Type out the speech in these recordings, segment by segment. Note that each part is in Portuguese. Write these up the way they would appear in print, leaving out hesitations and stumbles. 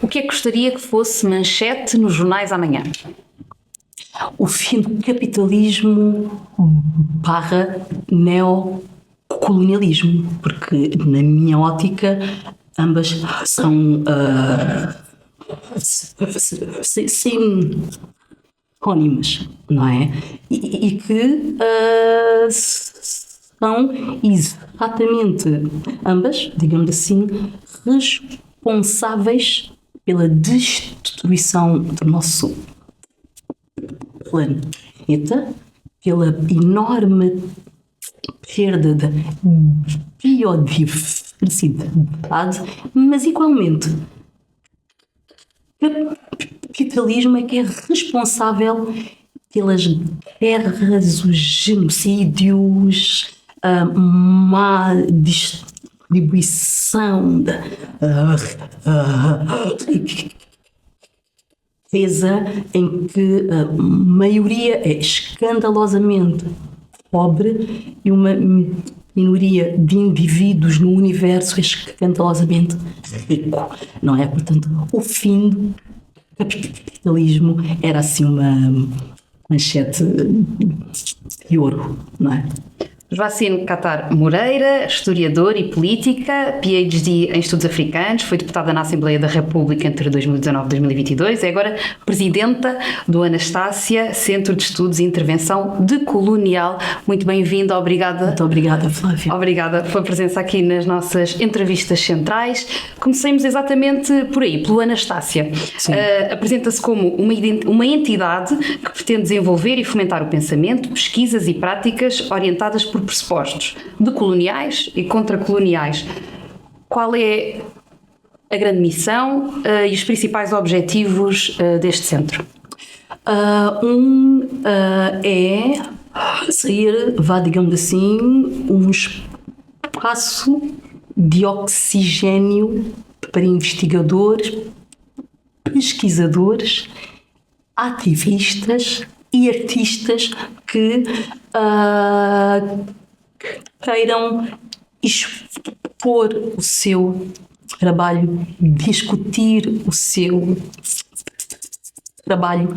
O que é que gostaria que fosse manchete nos jornais amanhã? O fim do capitalismo / neocolonialismo, porque na minha ótica ambas são sinónimas, não é? E que são exatamente ambas, digamos assim, responsáveis pela destruição do nosso planeta, pela enorme perda da biodiversidade, mas igualmente o capitalismo é que é responsável pelas guerras, os genocídios, a má distribuição da riqueza, em que a maioria é escandalosamente pobre e uma minoria de indivíduos no universo é escandalosamente rico, não é? Portanto, o fim do capitalismo era assim uma manchete de ouro, não é? Joacine Catar Moreira, historiador e política, PhD em Estudos Africanos, foi deputada na Assembleia da República entre 2019 e 2022, é agora presidenta do Anastácia, Centro de Estudos e Intervenção Decolonial. Muito bem-vinda, obrigada. Muito obrigada, Flávia. Obrigada pela presença aqui nas nossas entrevistas centrais. Comecemos exatamente por aí, pelo Anastácia. Apresenta-se como uma entidade que pretende desenvolver e fomentar o pensamento, pesquisas e práticas orientadas por pressupostos decoloniais e contracoloniais. Qual é a grande missão e os principais objetivos deste centro? É sair, digamos assim, um espaço de oxigênio para investigadores, pesquisadores, ativistas e artistas que queiram expor o seu trabalho, discutir o seu trabalho,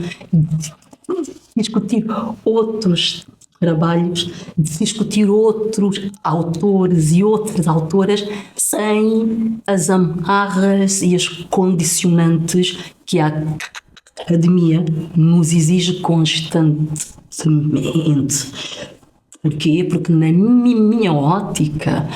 discutir outros trabalhos, discutir outros autores e outras autoras sem as amarras e as condicionantes que a academia nos exige constantemente. Porquê? Porque na minha ótica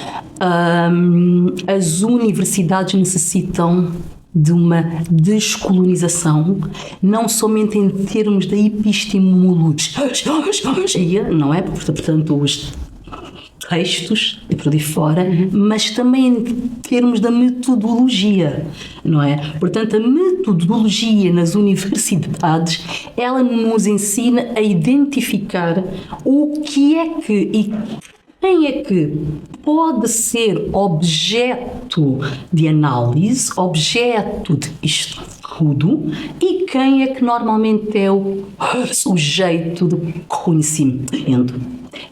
as universidades necessitam de uma descolonização, não somente em termos da epistemologia, não é? Portanto, os textos e por aí fora, mas também em termos da metodologia, não é? Portanto, a metodologia nas universidades, ela nos ensina a identificar o que é que e quem é que pode ser objeto de análise, objeto de estudo e quem é que normalmente é o sujeito de conhecimento.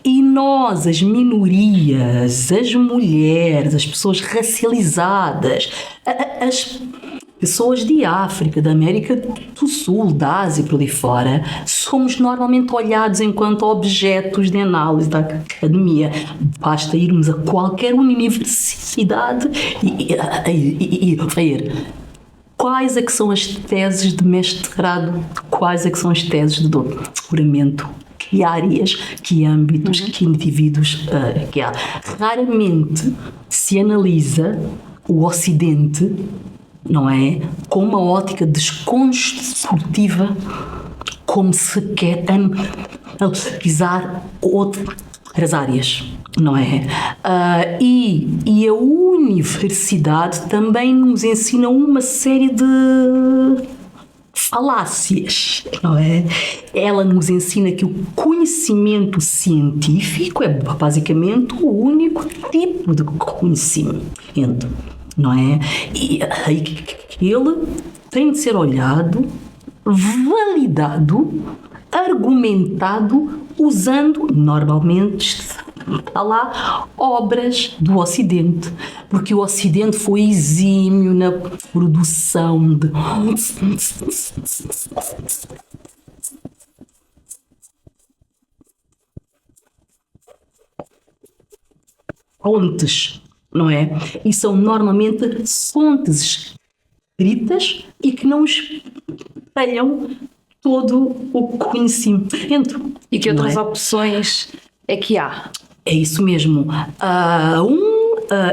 E nós, as minorias, as mulheres, as pessoas racializadas, as pessoas de África, da América do Sul, da Ásia e por aí fora, somos normalmente olhados enquanto objetos de análise da academia. Basta irmos a qualquer universidade e ver quais é que são as teses de mestrado, quais é que são as teses de doutoramento, que áreas, que âmbitos, que indivíduos que há. Raramente se analisa o Ocidente, não é, com uma ótica desconstrutiva, como se quer analisar outras áreas, não é? E a universidade também nos ensina uma série de falácias, não é? Ela nos ensina que o conhecimento científico é basicamente o único tipo de conhecimento, não é? E ele tem de ser olhado, validado, argumentado, usando normalmente há lá obras do Ocidente, porque o Ocidente foi exímio na produção de fontes, não é? E são normalmente fontes escritas e que não espelham todo o conhecimento. E que outras não é? opções é que há? É isso mesmo.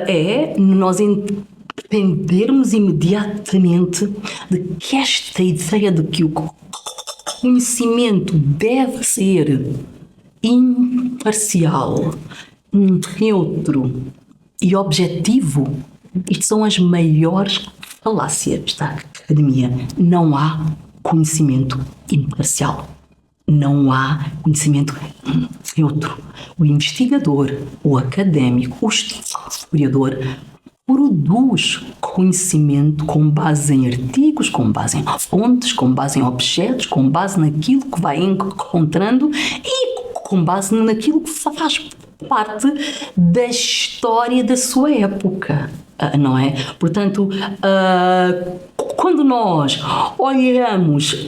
É nós entendermos imediatamente de que esta ideia de que o conhecimento deve ser imparcial, neutro e objetivo, isto são as maiores falácias da academia. Não há conhecimento imparcial. Não há conhecimento neutro. O investigador, o académico, o historiador produz conhecimento com base em artigos, com base em fontes, com base em objetos, com base naquilo que vai encontrando e com base naquilo que faz parte da história da sua época, não é? Portanto, quando nós olhamos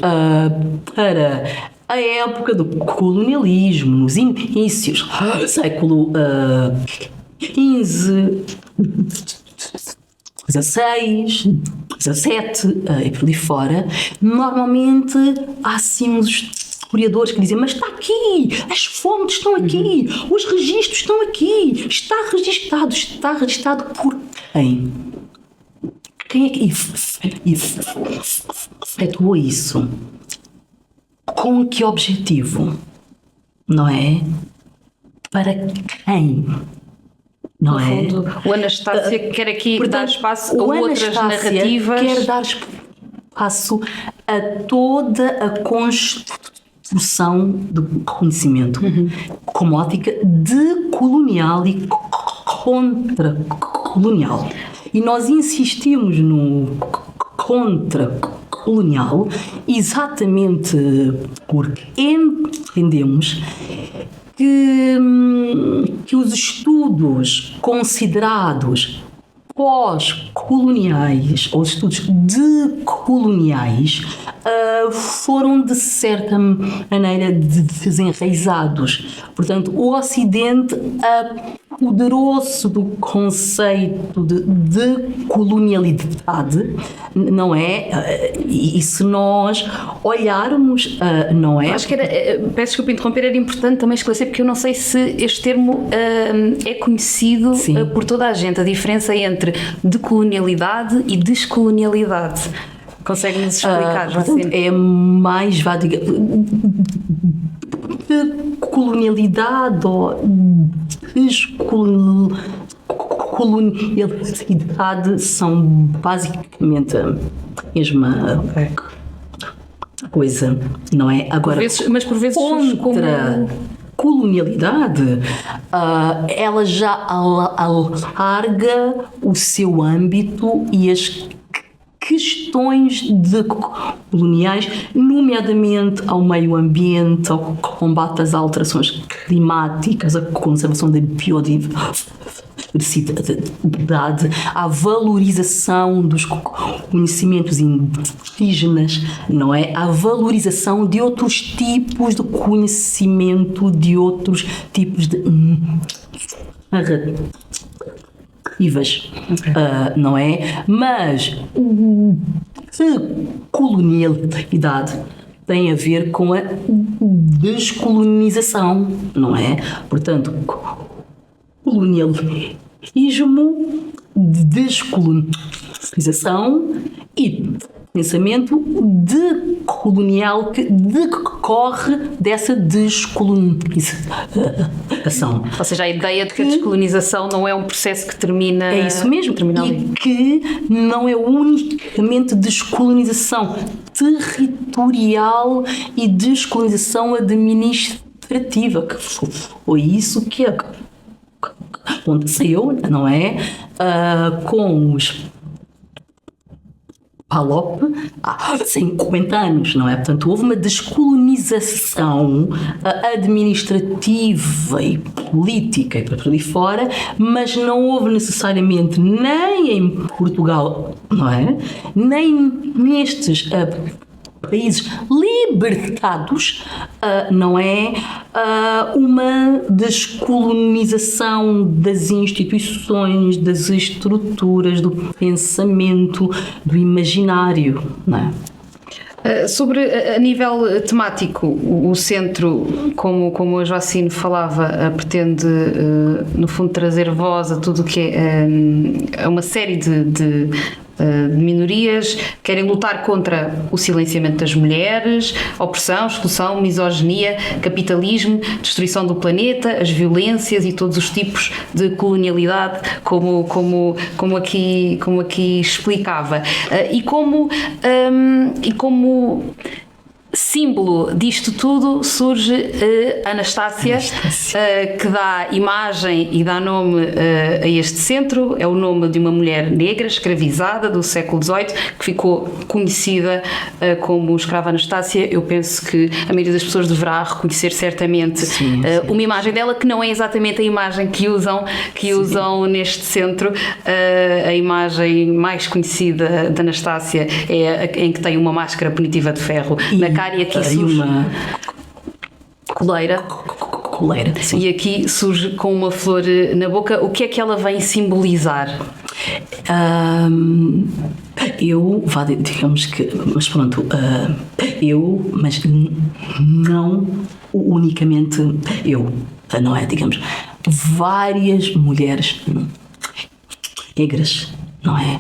para a época do colonialismo, nos inícios do século XV, XVI, XVII e por aí fora, normalmente há sim uns historiadores que dizem, mas está aqui, as fontes estão aqui, os registros estão aqui, está registado por quem? Quem é que efetuou isso? Com que objetivo? Não é? Para quem? Não é? Fundo, o Anastácia quer aqui dar espaço a outras narrativas. Quer dar espaço a toda a construção do conhecimento como ótica decolonial e contracolonial. E nós insistimos no contracolonial exatamente porque entendemos que os estudos considerados pós-coloniais ou estudos decoloniais foram de certa maneira desenraizados. Portanto, o Ocidente apoderou-se do conceito de decolonialidade, não é? E se nós olharmos, não é? Acho que peço desculpa interromper, era importante também esclarecer, porque eu não sei se este termo é conhecido por toda a gente, a diferença entre decolonialidade e descolonialidade. Consegue-nos explicar? Portanto, é mais colonialidade ou descolonialidade são basicamente a mesma coisa, não é? Agora, mas por vezes contra colonialidade, ela já alarga o seu âmbito e as questões coloniais, nomeadamente ao meio ambiente, ao combate às alterações climáticas, à conservação da biodiversidade, à valorização dos conhecimentos indígenas, não é? À valorização de outros tipos de conhecimento, de outros tipos de narrativas, não é? Mas a colonialidade tem a ver com a descolonização, não é? Portanto, colonialismo, descolonização e pensamento decolonial que decorre dessa descolonização. Ou seja, a ideia de que a descolonização não é um processo que termina... É isso mesmo, e que não é unicamente descolonização territorial e descolonização administrativa, que foi isso que aconteceu, não é? Com os PALOP há 50 anos, não é? Portanto, houve uma descolonização administrativa e política e por aí fora, mas não houve necessariamente nem em Portugal, não é? Nem nestes países libertados, não é? Uma descolonização das instituições, das estruturas, do pensamento, do imaginário, não é? Sobre a nível temático, o centro, como a Joacine falava, pretende no fundo trazer voz a tudo o que é uma série de minorias, querem lutar contra o silenciamento das mulheres, opressão, exclusão, misoginia, capitalismo, destruição do planeta, as violências e todos os tipos de colonialidade, como aqui explicava. E como símbolo disto tudo surge Anastácia, que dá imagem e dá nome a este centro. É o nome de uma mulher negra escravizada do século XVIII que ficou conhecida como escrava Anastácia. Eu penso que a maioria das pessoas deverá reconhecer certamente uma imagem dela, que não é exatamente a imagem que usam neste centro. A imagem mais conhecida de Anastácia é a em que tem uma máscara punitiva de ferro na cara, e aqui surge uma coleira, sim. E aqui surge com uma flor na boca. O que é que ela vem simbolizar? Digamos que, mas pronto, mas não unicamente eu, não é? Digamos, várias mulheres negras, não é?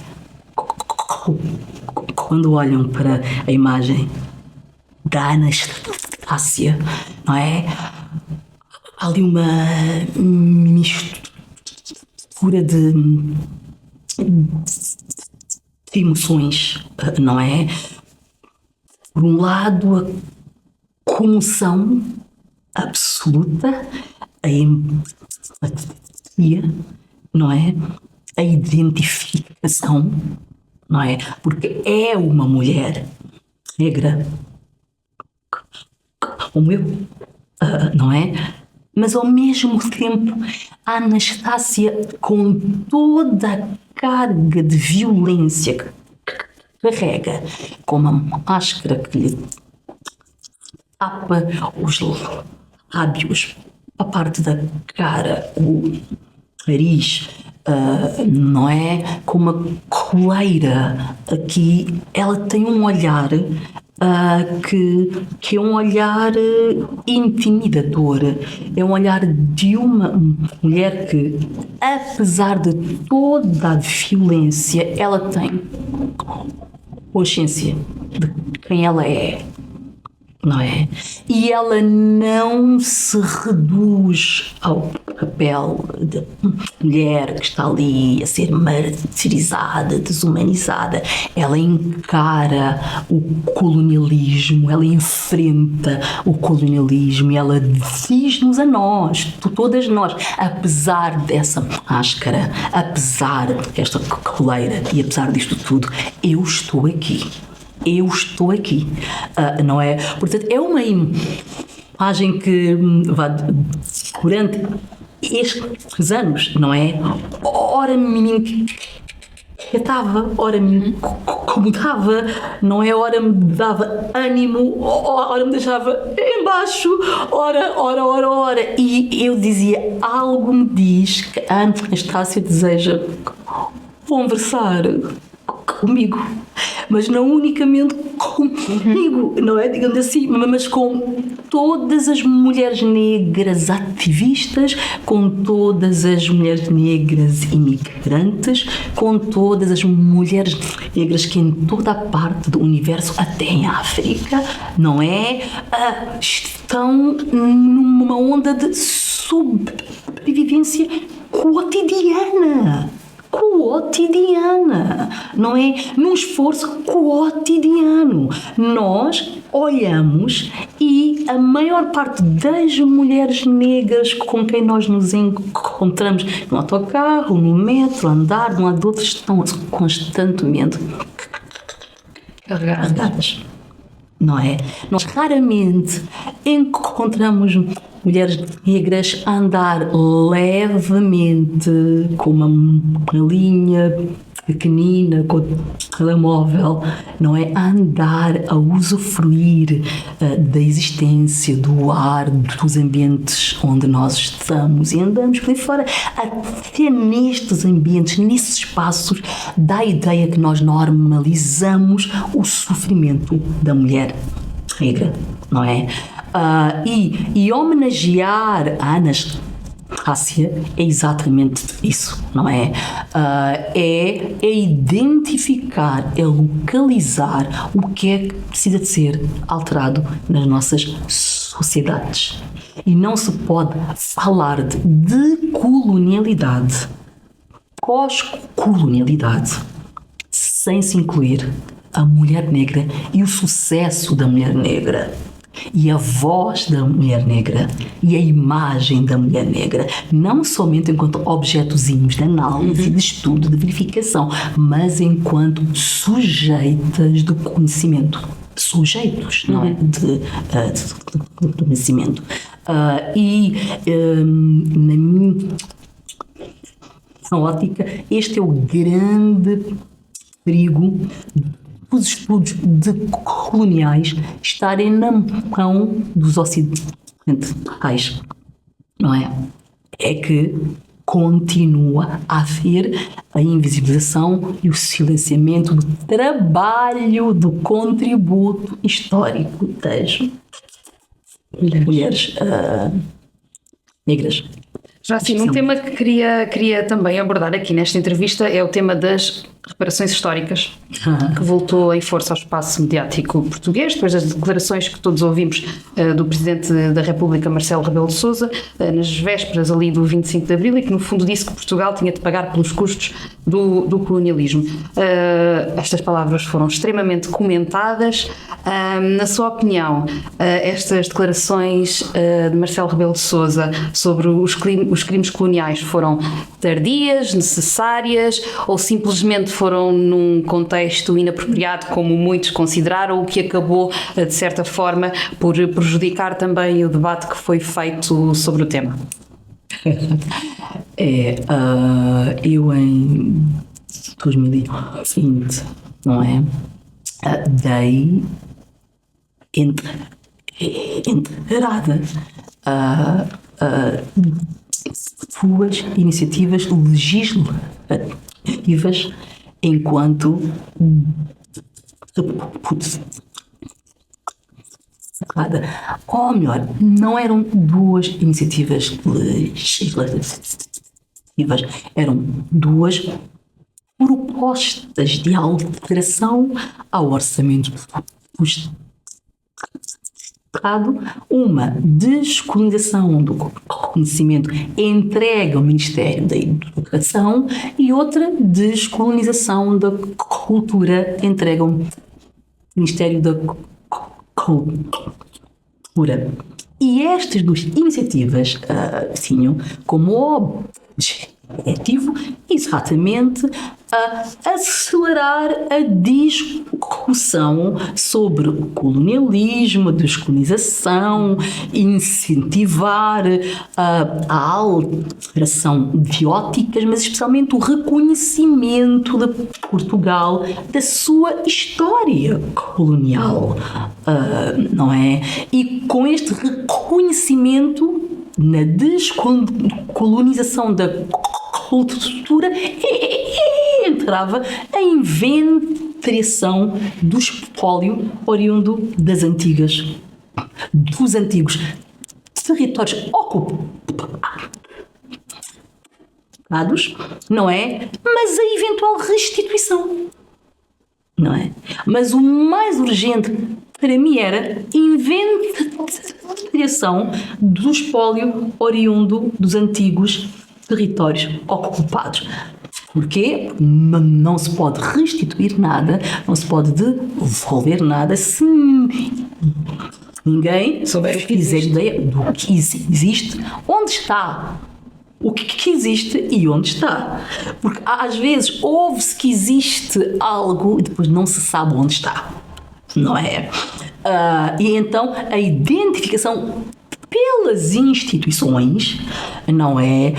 Quando olham para a imagem da Anastácia, não é? Há ali uma mistura de emoções, não é? Por um lado, a comoção absoluta, a empatia, não é? A identificação, não é? Porque é uma mulher negra, como eu, não é? Mas ao mesmo tempo, a Anastácia, com toda a carga de violência que carrega, com uma máscara que lhe tapa os lábios, a parte da cara, o nariz, não é? Com uma coleira aqui, ela tem um olhar que é um olhar intimidador, é um olhar de uma mulher que, apesar de toda a violência, ela tem consciência de quem ela é, não é? E ela não se reduz ao papel de mulher que está ali a ser martirizada, desumanizada. Ela encara o colonialismo, ela enfrenta o colonialismo e ela diz-nos a nós, todas nós, apesar dessa máscara, apesar desta coleira e apesar disto tudo, eu estou aqui. Eu estou aqui, não é? Portanto, é uma imagem que durante estes anos, não é? Ora me inquietava, ora me incomodava, não é? Ora me dava ânimo, ora me deixava embaixo, ora. E eu dizia, algo me diz que a Anastácia deseja conversar comigo, mas não unicamente comigo, não é? Digamos assim, mas com todas as mulheres negras ativistas, com todas as mulheres negras imigrantes, com todas as mulheres negras que em toda a parte do universo, até em África, não é? Estão numa onda de sobrevivência cotidiana, não é? Num esforço cotidiano. Nós olhamos e a maior parte das mulheres negras com quem nós nos encontramos no autocarro, no metro, andar de um lado do outro, estão constantemente carregadas. Não é? Nós raramente encontramos mulheres negras a andar levemente com uma linha pequenina, com o telemóvel, não é? A andar, a usufruir da existência, do ar, dos ambientes onde nós estamos e andamos por aí fora. Até nestes ambientes, nesses espaços, dá a ideia que nós normalizamos o sofrimento da mulher negra, não é? E homenagear a Anastácia é exatamente isso, não é? É identificar, é localizar o que é que precisa de ser alterado nas nossas sociedades. E não se pode falar de decolonialidade, pós-colonialidade, sem se incluir a mulher negra e o sucesso da mulher negra. E a voz da mulher negra e a imagem da mulher negra, não somente enquanto objetozinhos de análise, de estudo, de verificação, mas enquanto sujeitas do conhecimento, sujeitos, não é? De conhecimento. Na minha ótica, este é o grande perigo os estudos decoloniais estarem na mão dos ocidentais, não é? É que continua a haver a invisibilização e o silenciamento do trabalho, do contributo histórico das mulheres negras. Já assim, um tema que queria também abordar aqui nesta entrevista é o tema das reparações históricas, que voltou em força ao espaço mediático português, depois das declarações que todos ouvimos do Presidente da República, Marcelo Rebelo de Sousa, nas vésperas ali do 25 de Abril, e que no fundo disse que Portugal tinha de pagar pelos custos do colonialismo. Estas palavras foram extremamente comentadas. Na sua opinião, estas declarações de Marcelo Rebelo de Sousa sobre os crimes coloniais foram tardias, necessárias, ou simplesmente foram num contexto inapropriado, como muitos consideraram, o que acabou, de certa forma, por prejudicar também o debate que foi feito sobre o tema? Eu em 2020, não é? Dei entrada duas iniciativas legislativas enquanto ou melhor, não eram duas iniciativas legislativas, eram duas propostas de alteração ao orçamento do Estado, uma descolonização do conhecimento entregue ao Ministério da Educação e outra descolonização da cultura entregue ao Ministério da Cultura. E estas duas iniciativas tinham como objetivo exatamente acelerar a discussão sobre o colonialismo, a descolonização, incentivar a alteração de óticas, mas especialmente o reconhecimento de Portugal da sua história colonial, não é? E com este reconhecimento na descolonização da cultura entrava a inventariação do espólio oriundo dos antigos territórios ocupados, não é? Mas a eventual restituição, não é? Mas o mais urgente para mim era inventariação do espólio oriundo dos antigos territórios ocupados. Porquê? Não se pode restituir nada, não se pode devolver nada se ninguém fizer ideia do que existe, onde está o que existe e onde está. Porque às vezes ouve-se que existe algo e depois não se sabe onde está, não é? E então a identificação pelas instituições, não é?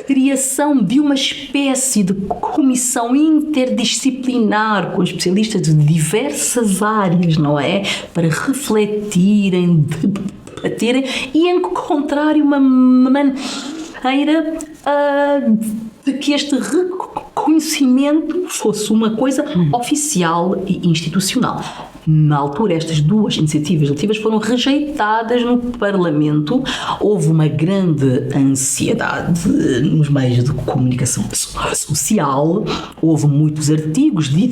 Criação de uma espécie de comissão interdisciplinar com especialistas de diversas áreas, não é? Para refletirem, debaterem e encontrarem uma maneira de que este reconhecimento fosse uma coisa oficial e institucional. Na altura, estas duas iniciativas legislativas foram rejeitadas no Parlamento. Houve uma grande ansiedade nos meios de comunicação social, houve muitos artigos de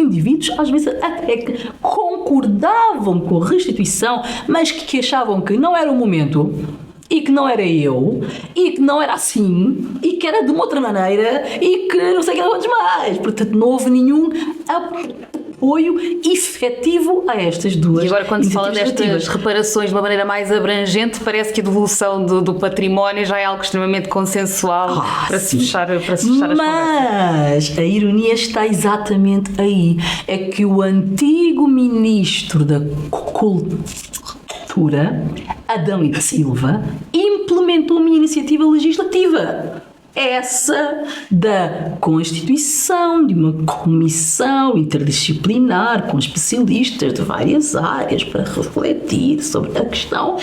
indivíduos, às vezes até que concordavam com a restituição, mas que achavam que não era o momento, e que não era eu, e que não era assim, e que era de uma outra maneira, e que não sei o que era mais. Portanto, não houve nenhum apoio efetivo a estas duas. E agora, quando se fala destas reparações de uma maneira mais abrangente, parece que a devolução do património já é algo extremamente consensual para se fechar as conversas. Mas a ironia está exatamente aí. É que o antigo ministro da Cultura, Adão e Silva, implementou uma iniciativa legislativa. Essa da constituição de uma comissão interdisciplinar com especialistas de várias áreas para refletir sobre a questão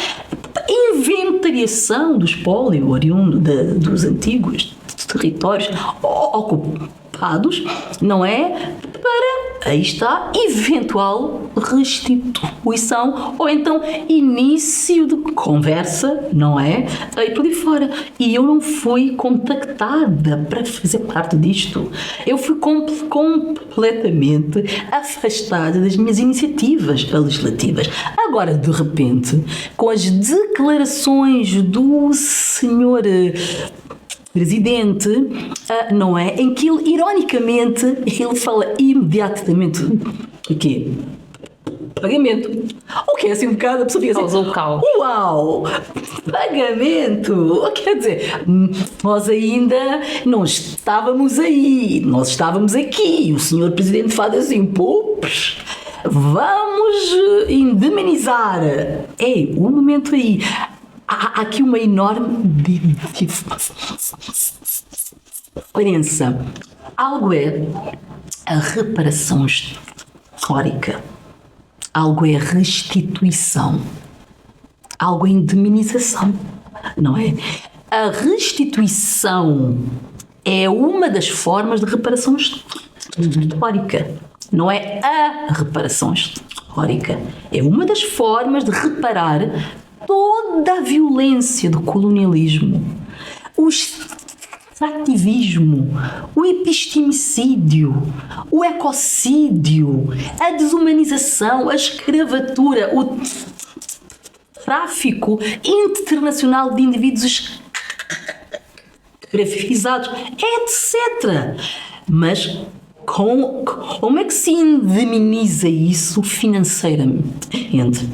da inventariação do espólio oriundo dos antigos territórios ocupados, não é? Para, aí está, eventual restituição ou então início de conversa, não é? Aí por aí fora. E eu não fui contactada para fazer parte disto. Eu fui completamente afastada das minhas iniciativas legislativas. Agora, de repente, com as declarações do senhor presidente, não é? Em que ele, ironicamente, ele fala imediatamente o quê? Pagamento. O que é assim um bocado, a pessoa fica assim, uau, pagamento. Quer dizer, nós ainda não estávamos aí, nós estávamos aqui. O senhor presidente faz assim, pups, vamos indemnizar. Ei, um momento aí. Há aqui uma enorme diferença. Algo é a reparação histórica, algo é restituição, algo é indemnização, não é? A restituição é uma das formas de reparação histórica, não é a reparação histórica, é uma das formas de reparar toda a violência do colonialismo, o extrativismo, o epistemicídio, o ecocídio, a desumanização, a escravatura, o tráfico internacional de indivíduos escravizados, etc. Mas como é que se indemniza isso financeiramente?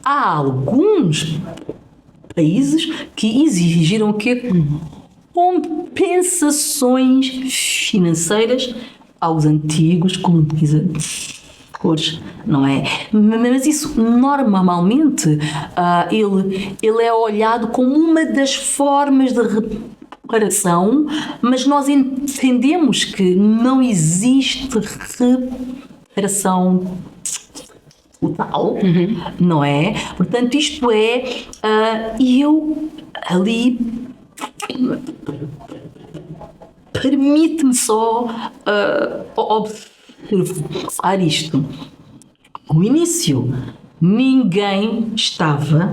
Há alguns países que exigiram o quê? Compensações financeiras aos antigos colonizadores, não é? Mas isso normalmente ele é olhado como uma das formas de reparação, mas nós entendemos que não existe reparação total, não é? Portanto, isto é, eu ali permite-me só observar isto. No início, ninguém estava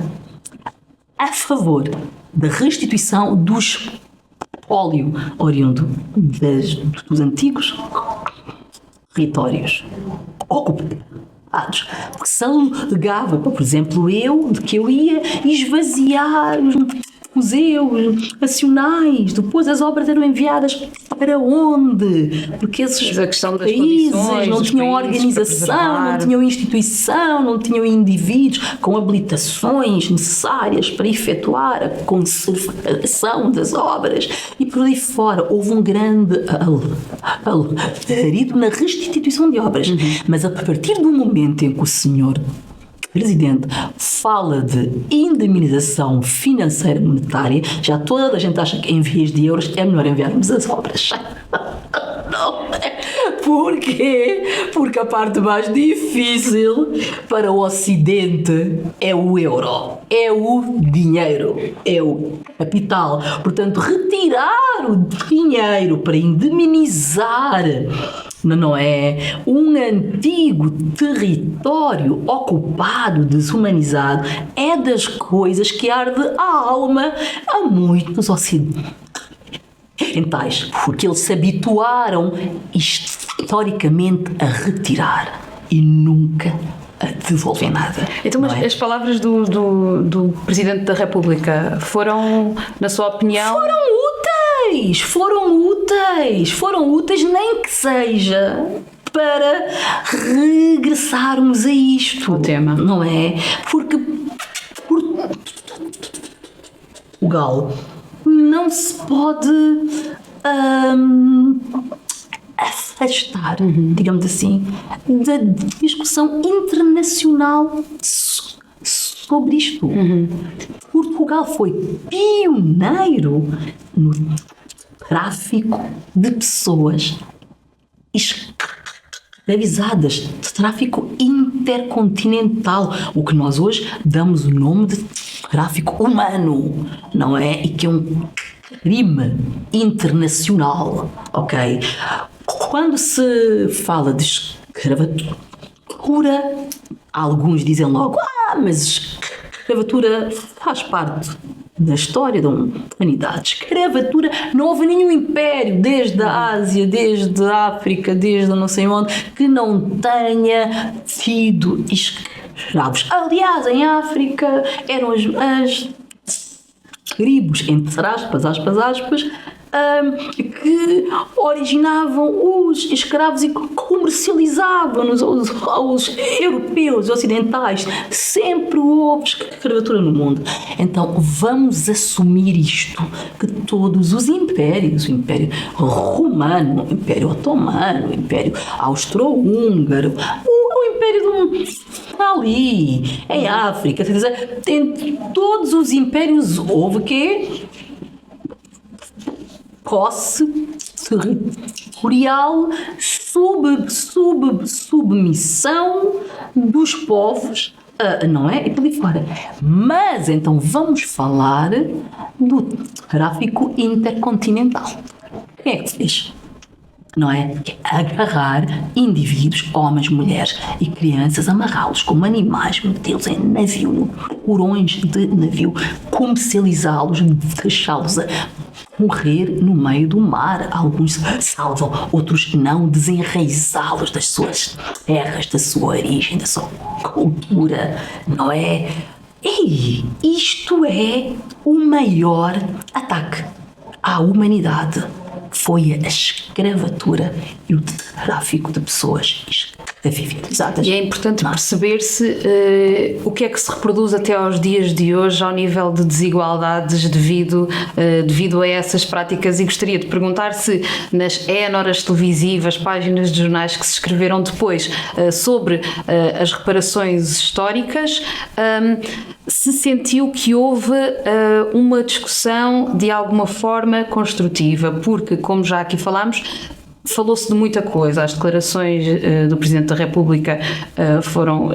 a favor da restituição do espólio oriundo dos antigos territórios ocupados. Porque se alegava, por exemplo, de que eu ia esvaziar os museus nacionais, depois as obras eram enviadas para onde? Porque esses a questão das países condições não dos tinham países para organização, não preservar. tinham instituição, não tinham indivíduos com habilitações necessárias para efetuar a conservação das obras e por aí fora. Houve um grande alarido na restituição de obras. Mas a partir do momento em que o senhor Presidente fala de indemnização financeira monetária, já toda a gente acha que em vez de euros é melhor enviarmos as obras. Não é? Porquê? Porque a parte mais difícil para o Ocidente é o euro, é o dinheiro, é o capital. Portanto, retirar o dinheiro para indemnizar, não é, um antigo território ocupado, desumanizado, é das coisas que arde a alma a muitos ocidentais, porque eles se habituaram historicamente a retirar e nunca a devolver nada. Então, mas as palavras do Presidente da República foram, na sua opinião... Foram úteis, nem que seja para regressarmos a isto. O tema. Não é? Porque o galo não se pode afastar, digamos assim, da discussão internacional sobre isto. Portugal foi pioneiro no tráfico de pessoas escravizadas, de tráfico intercontinental, o que nós hoje damos o nome de tráfico humano, não é? E que é um crime internacional, ok? Quando se fala de escravatura, alguns dizem logo, mas escravatura faz parte da história da humanidade. Escravatura, não houve nenhum império, desde a Ásia, desde a África, desde não sei onde, que não tenha tido escravos. Aliás, em África eram as tribos, entre aspas, que originavam os escravos e comercializavam-nos aos europeus, ocidentais. Sempre houve escravatura no mundo. Então vamos assumir isto, que todos os impérios, o Império Romano, o Império Otomano, o Império Austro-Húngaro, o Império ali, em África, quer dizer, em todos os impérios houve que posse territorial, submissão dos povos, não é? E por aí fora. Mas então vamos falar do tráfico intercontinental. Quem é que fez? Não é? Agarrar indivíduos, homens, mulheres e crianças, amarrá-los como animais, metê-los em navio, porões de navio, comercializá-los, deixá-los a morrer no meio do mar. Alguns salvam, outros não, desenraizá-los das suas terras, da sua origem, da sua cultura, não é? E isto é o maior ataque à humanidade. Foi a escravatura e o tráfico de pessoas escravizadas. E é importante perceber-se o que é que se reproduz até aos dias de hoje ao nível de desigualdades devido a essas práticas, e gostaria de perguntar se nas horas televisivas, páginas de jornais que se escreveram depois sobre as reparações históricas, se sentiu que houve uma discussão de alguma forma construtiva, porque, como já aqui falámos, falou-se de muita coisa. As declarações do Presidente da República foram...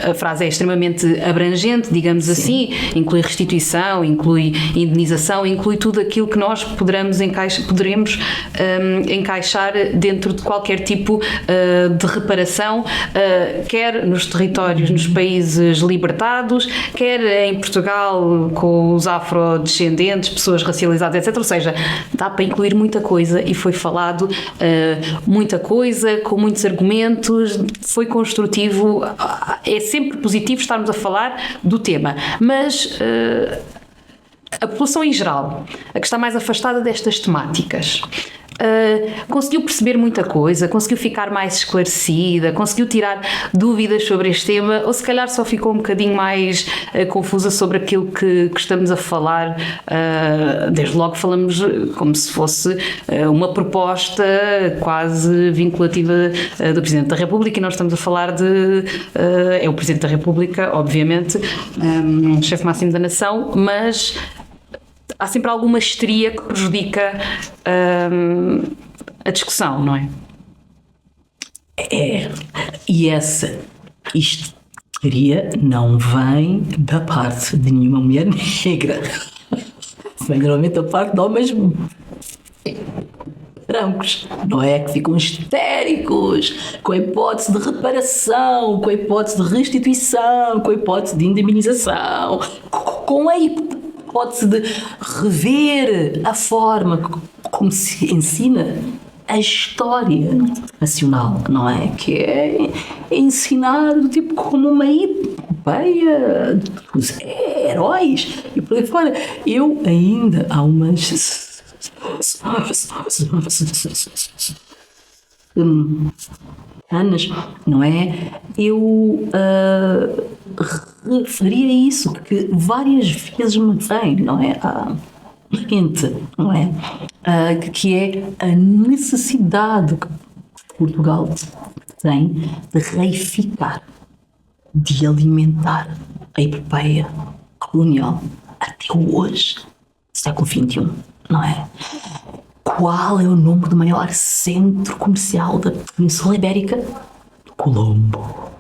a frase é extremamente abrangente, digamos assim, inclui restituição, inclui indenização, inclui tudo aquilo que nós poderemos encaixar dentro de qualquer tipo de reparação, quer nos territórios, nos países libertados, quer em Portugal com os afrodescendentes, pessoas racializadas, etc. Ou seja, dá para incluir muita coisa e foi falado muita coisa, com muitos argumentos, foi construtivo. É sempre positivo estarmos a falar do tema, mas a população em geral, a que está mais afastada destas temáticas, conseguiu perceber muita coisa, conseguiu ficar mais esclarecida, conseguiu tirar dúvidas sobre este tema, ou se calhar só ficou um bocadinho mais confusa sobre aquilo que estamos a falar? Desde logo falamos como se fosse uma proposta quase vinculativa do Presidente da República, e nós estamos a falar é o Presidente da República, obviamente, chefe máximo da nação, mas há sempre alguma histeria que prejudica a discussão, não é? E essa histeria não vem da parte de nenhuma mulher negra. Vem normalmente da parte de homens brancos, não é? Que ficam histéricos com a hipótese de reparação, com a hipótese de restituição, com a hipótese de indemnização, com a hipótese de rever a forma como se ensina a história nacional, não é? Que é ensinado tipo como uma epopeia dos heróis e por aí fora. Eu ainda há umas anos, não é? Eu referia isso, que várias vezes me vem, não é? Não é? Que é a necessidade que Portugal tem de reificar, de alimentar a epopeia colonial até hoje, século XXI, não é? Qual é o nome do maior centro comercial da Península Ibérica? Colombo.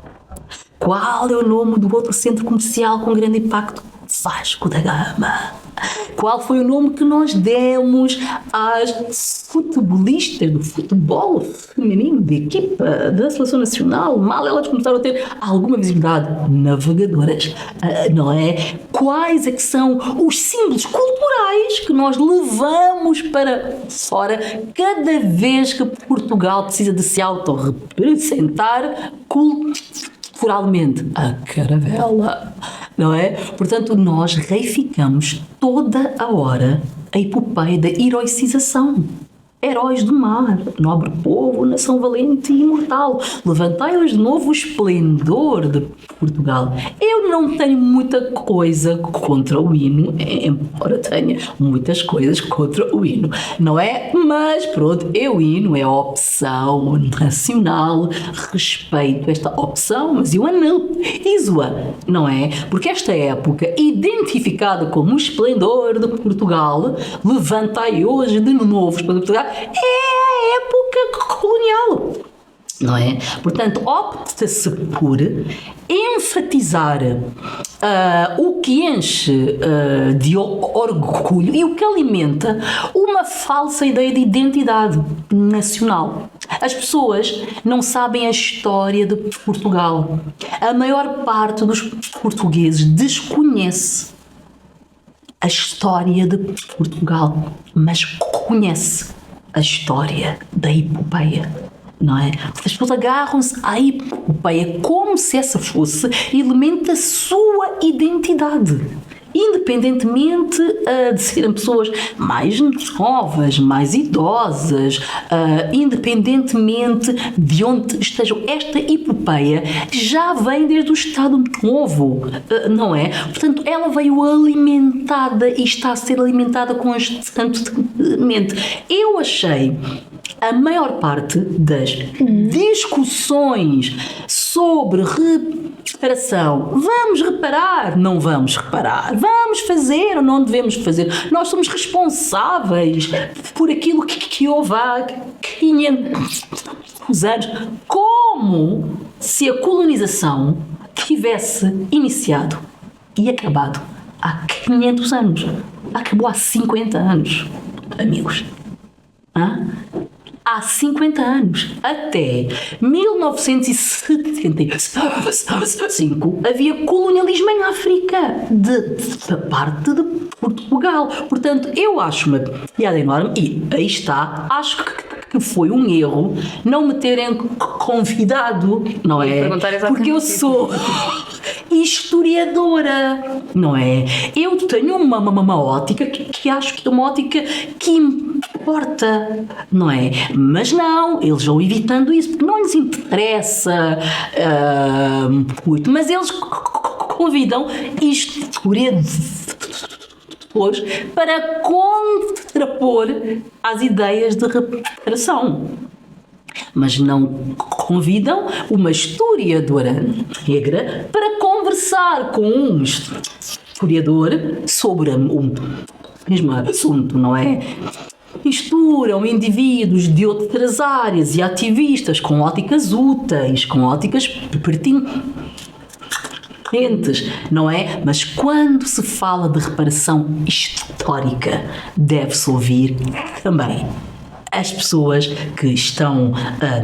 Qual é o nome do outro centro comercial com grande impacto? Vasco da Gama. Qual foi o nome que nós demos às futebolistas do futebol feminino de equipa da Seleção Nacional? Mal elas começaram a ter alguma visibilidade. Navegadoras, não é? Quais é que são os símbolos culturais que nós levamos para fora cada vez que Portugal precisa de se autorrepresentar culturalmente? A caravela, não é? Portanto, nós reificamos toda a hora a epopeia da heroicização. Heróis do mar, nobre povo, nação valente e imortal, levantai-vos de novo o esplendor de Portugal. Eu não tenho muita coisa contra o hino, embora tenha muitas coisas contra o hino, não é? Mas pronto, o hino é a opção nacional, respeito esta opção, mas eu analiso-a, não é? Porque esta época, identificada como o esplendor de Portugal, levantai hoje de novo o esplendor de Portugal, é a época colonial, não é? Portanto, opta-se por enfatizar o que enche de orgulho e o que alimenta uma falsa ideia de identidade nacional. As pessoas não sabem a história de Portugal. A maior parte dos portugueses desconhece a história de Portugal, mas conhece a história da epopeia, não é? As pessoas agarram-se à epopeia como se essa fosse elemento da sua identidade, independentemente de serem pessoas mais novas, mais idosas, independentemente de onde estejam. Esta epopeia já vem desde o Estado Novo, não é? Portanto, ela veio alimentada e está a ser alimentada constantemente. Eu achei a maior parte das discussões sobre reparação, vamos reparar, não vamos reparar, vamos fazer ou não devemos fazer, nós somos responsáveis por aquilo que houve há 500 anos, como se a colonização tivesse iniciado e acabado há 500 anos, acabou há 50 anos, amigos. Há 50 anos, até 1975, havia colonialismo em África, da parte de Portugal. Portanto, eu acho uma piada enorme, e aí está, acho que foi um erro não me terem convidado, não é? Porque eu sou historiadora, não é? Eu tenho uma ótica que acho que é uma ótica que importa, não é? Mas não, eles vão evitando isso porque não lhes interessa muito, mas eles convidam historiadores para contrapor às ideias de reparação. Mas não convidam uma historiadora negra para conversar com um historiador sobre o mesmo assunto, não é? Misturam indivíduos de outras áreas e ativistas com óticas úteis, com óticas pertinentes, não é? Mas quando se fala de reparação histórica, deve-se ouvir também as pessoas que estão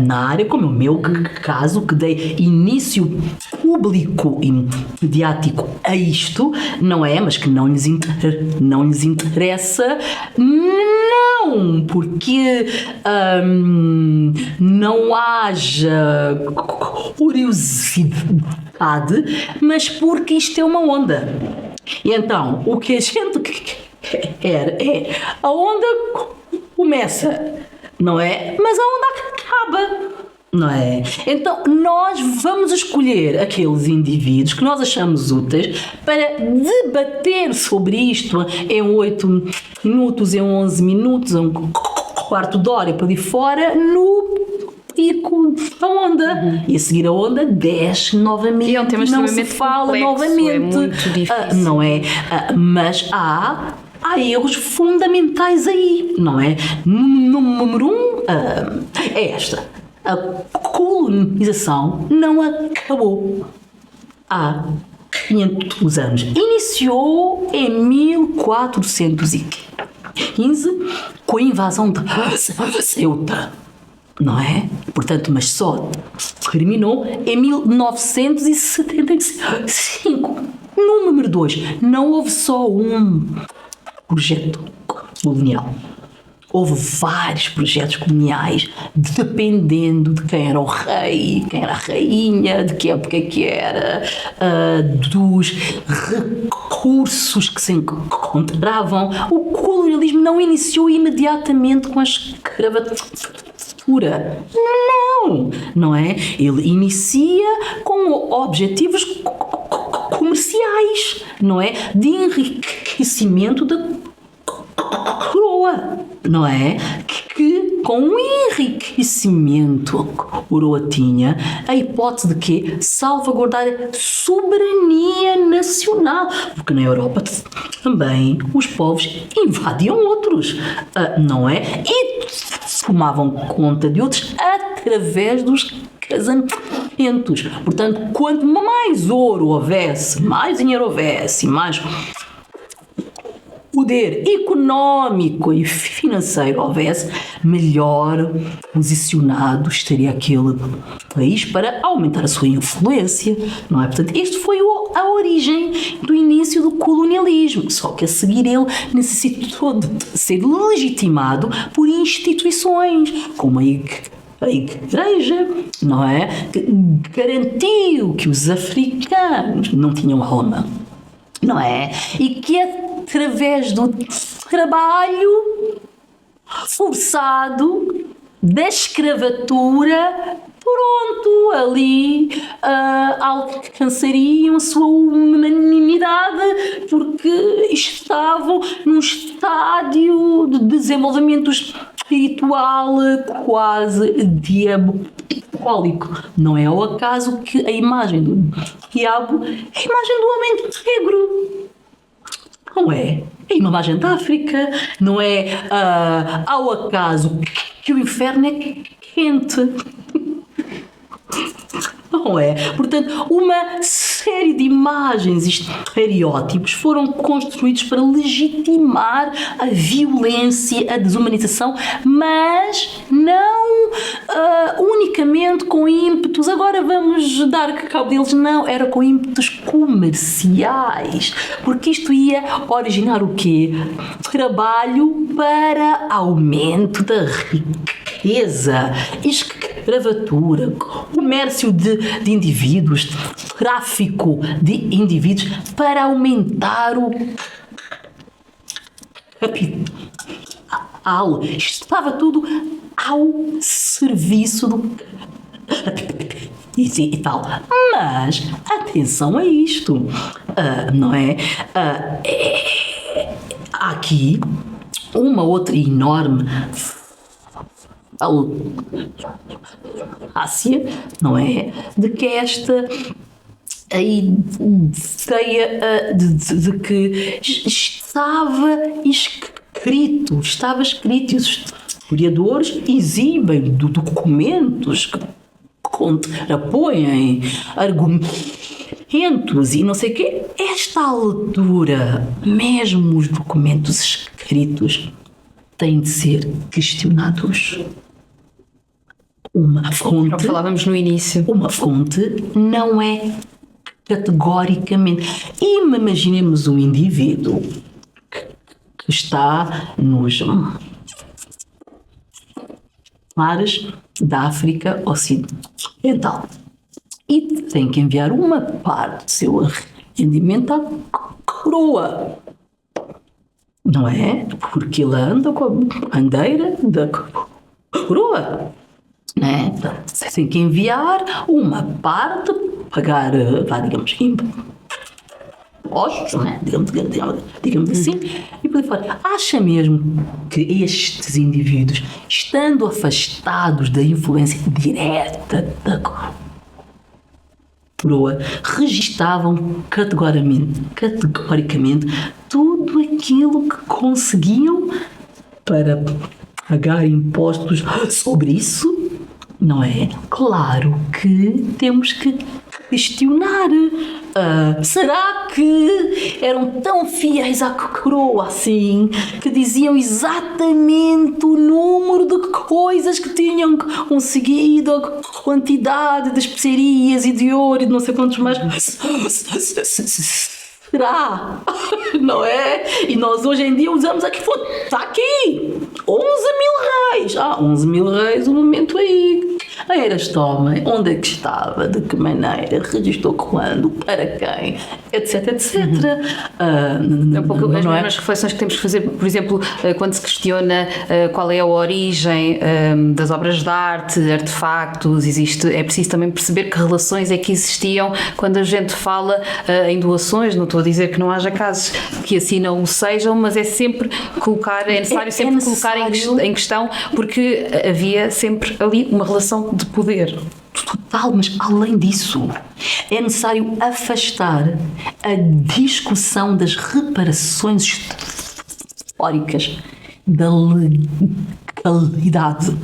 na área, como o meu caso, que dei início público e mediático a isto, não é? Mas que não lhes interessa, não porque não haja curiosidade, mas porque isto é uma onda. E então, o que a gente quer é a onda começa, não é? Mas a onda acaba, não é? Então nós vamos escolher aqueles indivíduos que nós achamos úteis para debater sobre isto em 8 minutos, em 11 minutos, em um quarto de hora e para ali fora, no pico da onda. E a seguir a onda desce novamente. E é um tema não se extremamente fala complexo, novamente. é muito difícil. Não é? Mas há erros fundamentais aí, não é? Número 1 é esta. A colonização não acabou há 500 anos. Iniciou em 1415 com a invasão de Ceuta, não é? Portanto, mas só terminou em 1975. Número 2, não houve só um projeto colonial. Houve vários projetos coloniais, dependendo de quem era o rei, quem era a rainha, de que época que era, dos recursos que se encontravam. O colonialismo não iniciou imediatamente com a escravatura. Não é? Ele inicia com objetivos comerciais, não é? De enriquecimento da coroa, não é? Que com o enriquecimento que a coroa tinha, a hipótese de que salvaguardar a soberania nacional, porque na Europa também os povos invadiam outros, não é? E tomavam conta de outros através dos casamentos. Portanto, quanto mais ouro houvesse, mais dinheiro houvesse, mais poder económico e financeiro houvesse, melhor posicionado estaria aquele país para aumentar a sua influência, não é? Portanto, este foi a origem do início do colonialismo, só que a seguir ele necessitou de ser legitimado por instituições, como a Igreja, não é? Que garantiu que os africanos não tinham alma, não é? E que através do trabalho forçado da escravatura, pronto, ali alcançariam a sua humanidade porque estavam num estádio de desenvolvimento espiritual quase diabólico. Não é ao acaso que a imagem do diabo é a imagem do homem negro. Não é? É uma imagem da África. Não é ao acaso que o inferno é quente. Não é? Portanto, uma série de imagens e estereótipos foram construídos para legitimar a violência, a desumanização, mas não unicamente com ímpetos. Agora vamos dar cabo deles. Não, era com ímpetos comerciais. Porque isto ia originar o quê? Trabalho para aumento da riqueza. escravatura, comércio de indivíduos, tráfico de indivíduos para aumentar o capital. Estava tudo ao serviço do e tal. Mas atenção a isto, não é? Há aqui uma outra enorme falácia, não é? De que esta a ideia de que estava escrito, e os historiadores exibem documentos que contrapõem argumentos e não sei o quê. Esta altura, mesmo os documentos escritos têm de ser questionados. Uma fonte, como falávamos no início, uma fonte não é categoricamente. Imaginemos um indivíduo que está nos mares da África Ocidental e tem que enviar uma parte do seu rendimento à coroa, não é? Porque ele anda com a bandeira da coroa, não é? Tem que enviar uma parte, pagar, digamos, impostos, não é? digamos assim, e por aí fora. Acha mesmo que estes indivíduos, estando afastados da influência direta da coroa, registavam categoricamente tudo aquilo que conseguiam para pagar impostos sobre isso? Não é? Claro que temos que questionar. Será que eram tão fiéis à coroa assim, que diziam exatamente o número de coisas que tinham conseguido, a quantidade de especiarias e de ouro e de não sei quantos mais? Será? Não é? E nós hoje em dia usamos aqui, está aqui, 11.000 reis. 11.000 reis, um momento aí. Eras homem, onde é que estava, de que maneira, registrou quando, para quem, etc, etc. É um pouco as mesmas reflexões que temos que fazer, por exemplo, quando se questiona qual é a origem das obras de arte, artefactos, é preciso também perceber que relações é que existiam quando a gente fala em doações. Não estou a dizer que não haja casos que assim não o sejam, mas é sempre colocar, é necessário sempre colocar em questão, porque havia sempre ali uma relação de poder. Total, mas além disso, é necessário afastar a discussão das reparações históricas da legalidade,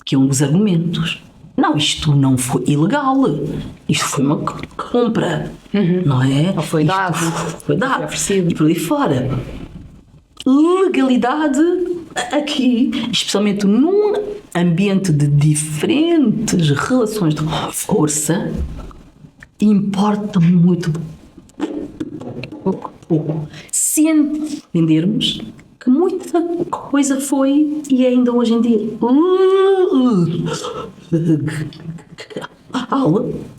que é um dos argumentos. Não, isto não foi ilegal, isto foi uma compra, não é? Ou foi dado. Foi dado, oferecido. E por aí fora. Legalidade aqui, especialmente num ambiente de diferentes relações de força, importa muito pouco. Se entendermos que muita coisa foi e é ainda hoje em dia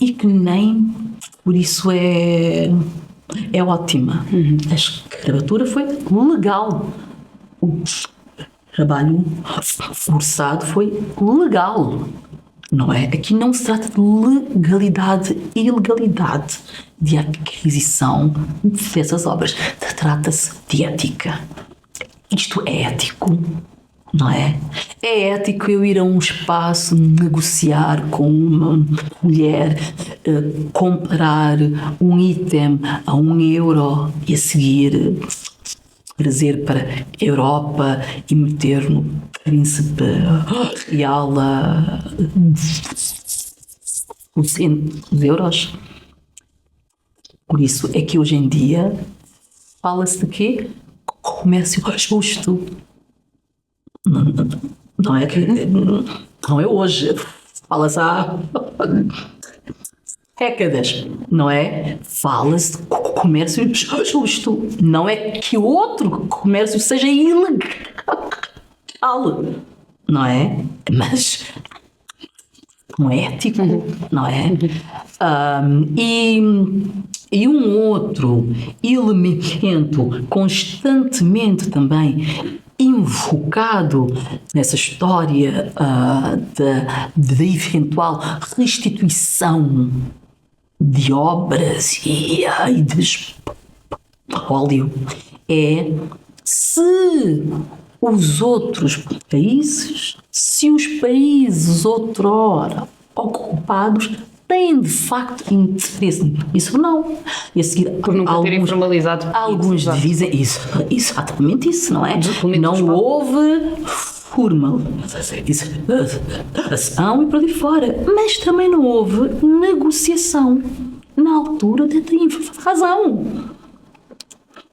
e que nem por isso é ótima. A escravatura foi legal. O trabalho forçado foi legal. Não é? Aqui não se trata de legalidade e ilegalidade de aquisição dessas obras. Trata-se de ética. Isto é ético, não é? É ético eu ir a um espaço negociar com uma mulher, comprar um item a €1 e a seguir trazer para a Europa e meter no príncipe real a €200. Por isso é que hoje em dia fala-se de quê? Comércio justo. Não é que não é hoje, fala-se há décadas, não é? Fala-se de comércio justo, não é que o outro comércio seja ilegal, não é? Mas não é ético, não é? E um outro elemento constantemente também invocado nessa história da eventual restituição de obras e de espólio é se os outros países, se os países outrora ocupados têm de facto interesse. Isso não. E a seguir, por nunca terem formalizado. Alguns dizem isso. Exatamente isso, não é? Não houve formalização e por aí fora. Mas também não houve negociação na altura da invasão.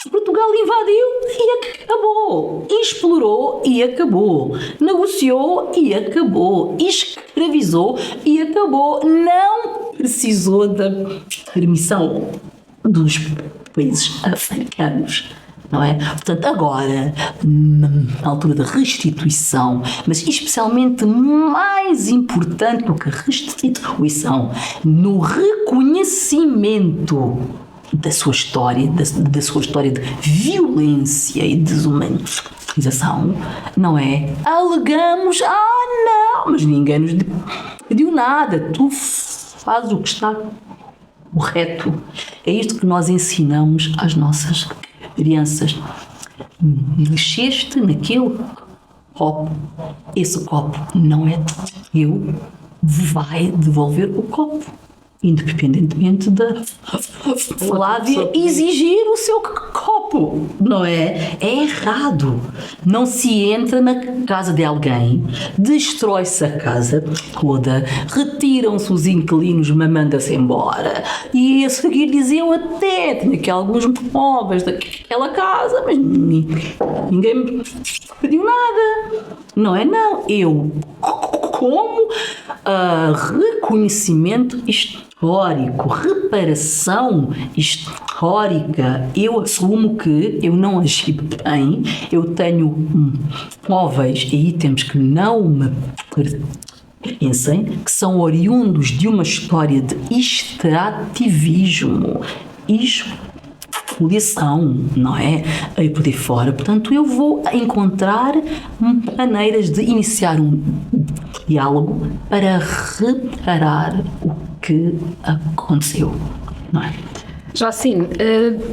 Portugal invadiu e acabou. Explorou e acabou. Negociou e acabou. Escravizou e acabou. Não precisou da permissão dos países africanos. Não é? Portanto, agora, na altura da restituição, mas especialmente mais importante do que a restituição, no reconhecimento da sua história, da sua história de violência e desumanização, não é? Alegamos, não, mas ninguém nos pediu nada, tu fazes o que está correto. É isto que nós ensinamos às nossas crianças. Mexeste naquele copo, esse copo não é teu, vai devolver o copo. Independentemente da Flávia exigir o seu copo, não é? É errado. Não se entra na casa de alguém, destrói-se a casa toda, retiram-se os inquilinos, manda-se embora e a seguir diziam até tinha aqui alguns móveis daquela casa, mas ninguém me pediu nada. Não é? Não. Eu, como reconhecimento histórico, reparação histórica, eu assumo que eu não agi bem, eu tenho móveis e itens que não me pertencem, que são oriundos de uma história de extrativismo, expoliação, não é? Aí por aí fora. Portanto, eu vou encontrar maneiras de iniciar um diálogo para reparar o que aconteceu, não é? Joacine,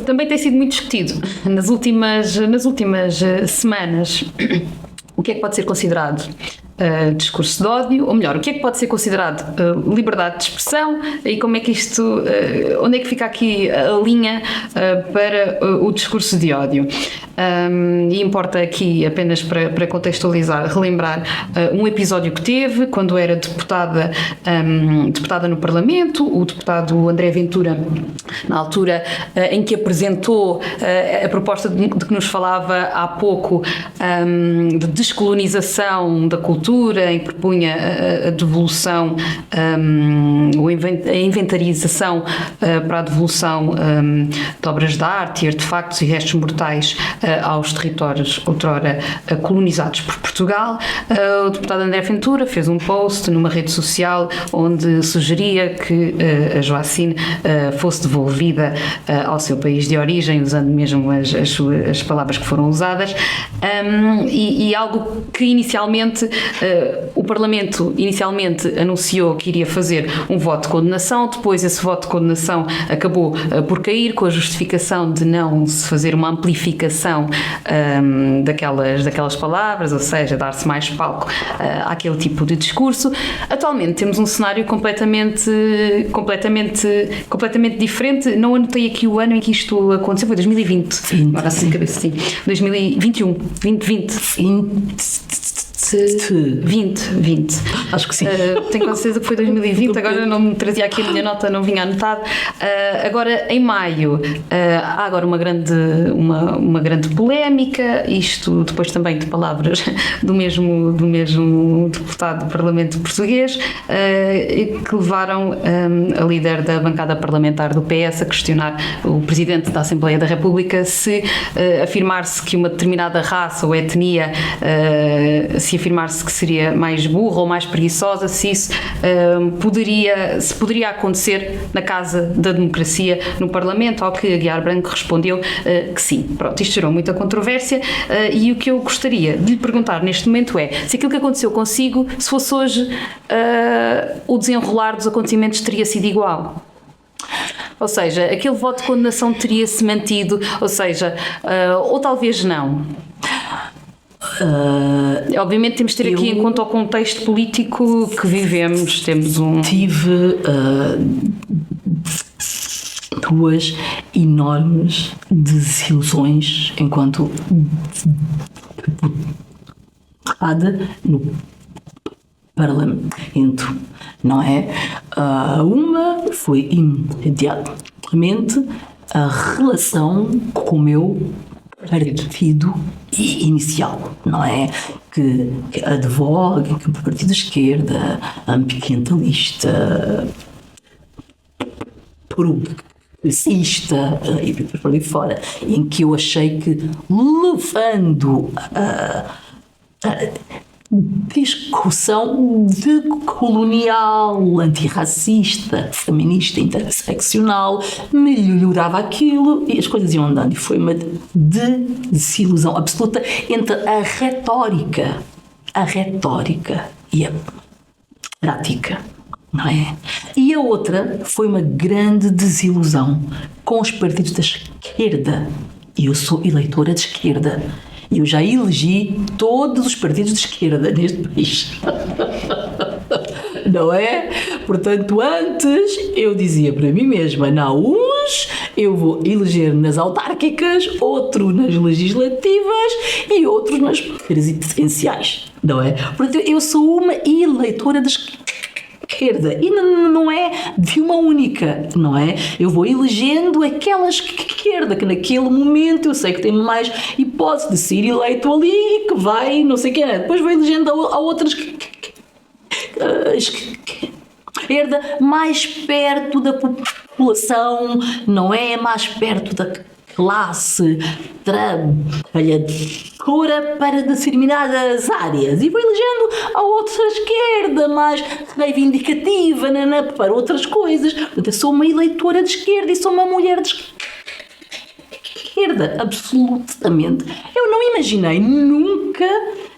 também tem sido muito discutido nas últimas semanas o que é que pode ser considerado discurso de ódio, ou melhor, o que é que pode ser considerado liberdade de expressão e como é que isto, onde é que fica aqui a linha para o discurso de ódio. E importa aqui, apenas para contextualizar, relembrar um episódio que teve quando era deputada no Parlamento, o deputado André Ventura, na altura em que apresentou a proposta de que nos falava há pouco, de descolonização da cultura, em que propunha a devolução, a inventarização para a devolução de obras de arte e artefactos e restos mortais aos territórios outrora colonizados por Portugal. O deputado André Ventura fez um post numa rede social onde sugeria que a Joacine fosse devolvida ao seu país de origem, usando mesmo as palavras que foram usadas, e algo que inicialmente o Parlamento anunciou que iria fazer um voto de condenação, depois esse voto de condenação acabou por cair com a justificação de não se fazer uma amplificação daquelas palavras, ou seja, dar-se mais palco àquele tipo de discurso. Atualmente temos um cenário completamente diferente. Não anotei aqui o ano em que isto aconteceu, foi 2020. Agora assim, cabeça assim. 2021, 2020. Acho que sim. Tenho quase certeza que foi 2020, agora não me trazia aqui a minha nota, não vinha anotado. Agora, em maio, há agora uma grande polémica, isto depois também de palavras do mesmo deputado do Parlamento português, que levaram a líder da bancada parlamentar do PS a questionar o Presidente da Assembleia da República se afirmar-se que uma determinada raça ou etnia se confirmar-se que seria mais burra ou mais preguiçosa, se isso poderia acontecer na Casa da Democracia, no Parlamento, ao que Aguiar Branco respondeu que sim. Pronto, isto gerou muita controvérsia e o que eu gostaria de lhe perguntar neste momento é se aquilo que aconteceu consigo, se fosse hoje, o desenrolar dos acontecimentos teria sido igual. Ou seja, aquele voto de condenação teria-se mantido, ou seja, ou talvez não. Obviamente temos de ter aqui em conta o contexto político que vivemos. Temos Tive duas enormes desilusões enquanto deputada no Parlamento, não é? Uma foi imediatamente a relação com o meu partido inicial, não é? Que advoga, que é um partido de esquerda, ambientalista, progressista e por aí fora, em que eu achei que levando a discussão decolonial, antirracista, feminista, interseccional, melhorava aquilo e as coisas iam andando. E foi uma desilusão absoluta entre a retórica e a prática, não é? E a outra foi uma grande desilusão com os partidos da esquerda. E eu sou eleitora de esquerda. E eu já elegi todos os partidos de esquerda neste país. Não é? Portanto, antes eu dizia para mim mesma, não, uns eu vou eleger nas autárquicas, outro nas legislativas e outros nas presidenciais. Não é? Portanto, eu sou uma eleitora de esquerda e não é de uma única, não é? Eu vou elegendo aquela esquerda que naquele momento eu sei que tem mais hipótese de ser eleito ali e que vai, não sei o que, depois vou elegendo a outras esquerda mais perto da população, não é? Mais perto da classe trabalhadora para determinadas áreas e vou elegendo a outra esquerda mais reivindicativa para outras coisas. Portanto, eu sou uma eleitora de esquerda e sou uma mulher de esquerda, absolutamente. Eu não imaginei nunca